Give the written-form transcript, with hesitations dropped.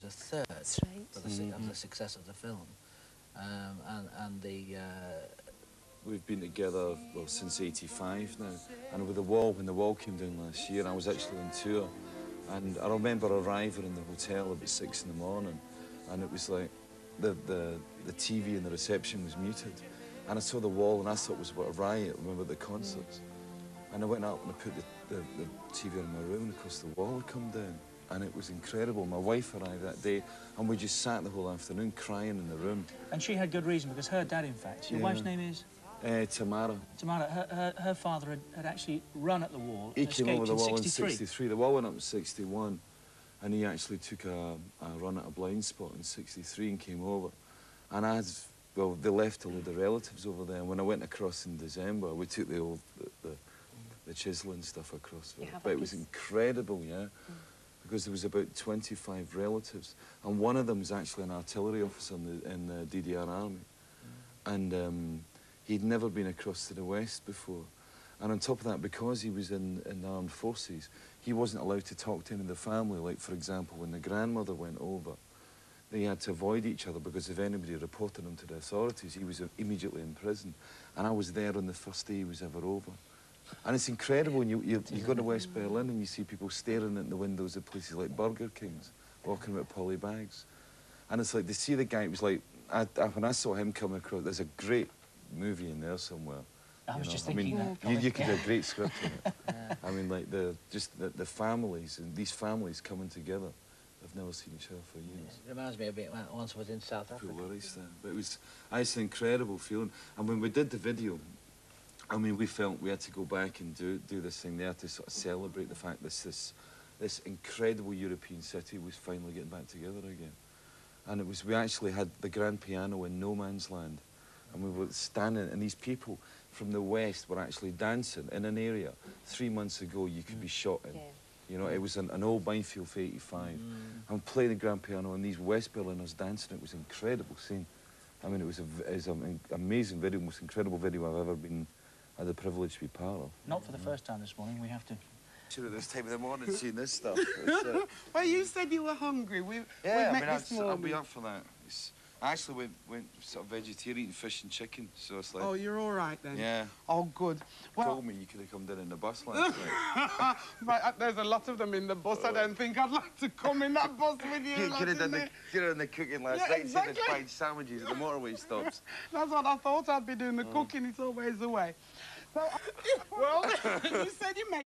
a third right. of the success of the film, and the. We've been together, well, since '85 now, and with The Wall, when The Wall came down last year, I was actually on tour, and I remember arriving in the hotel about 6 in the morning, and it was like the TV in the reception was muted, and I saw The Wall, and I thought it was about a riot. I remember the concerts, and I went up and I put the TV in my room, and of course The Wall had come down, and it was incredible. My wife arrived that day, and we just sat the whole afternoon crying in the room. And she had good reason, because her dad, in fact, your wife's name is? Tamara. Tamara, her father had actually run at the Wall. He came over the Wall in 63. '63. The Wall went up in '61, and he actually took a run at a blind spot in '63 and came over. And I had, well, they left a load of relatives over there. And when I went across in December, we took the chisel and stuff across. But it was incredible, yeah, because there was about 25 relatives, and one of them was actually an artillery officer in the DDR army, and he'd never been across to the West before. And on top of that, because he was in the armed forces, he wasn't allowed to talk to any of the family. Like, for example, when the grandmother went over, they had to avoid each other, because if anybody reported him to the authorities, he was immediately in prison. And I was there on the first day he was ever over. And it's incredible when you go to West Berlin and you see people staring at the windows of places like Burger King's, walking about poly bags. And it's like, they see the guy, it was like, when I saw him come across, there's a great movie in there somewhere. I was just thinking that. You could do a great script in it. I mean, like, the families, and these families coming together, they've never seen each other for years. It reminds me a bit when once I was in South Africa. But it was, it's an incredible feeling. And when we did the video, I mean, we felt we had to go back and do this thing there to sort of celebrate the fact this incredible European city was finally getting back together again. And it was, we actually had the grand piano in no man's land, and we were standing, and these people from the West were actually dancing in an area 3 months ago you could be shot in. Yeah. You know, it was an old minefield for '85. And playing the grand piano, and these West Berliners dancing, it was an incredible scene. I mean, it was an amazing video, most incredible video I've ever had the privilege to be part of. Not for the first time this morning, we have to. Sure, at this time of the morning, seeing this stuff. Well, you said you were hungry. We yeah, met this morning. I'll be up for that. I actually went sort of vegetarian, eating fish and chicken, so it's like... Oh, you're all right then? Yeah. Oh, good. Well, told me you could have come down in the bus last night. But there's a lot of them in the bus. I don't think I'd like to come in that bus with you. You could have done the cooking last night, exactly. Instead of buying sandwiches at the motorway stops. That's what I thought. I'd be doing the cooking. It's always the way. So, well, you said you made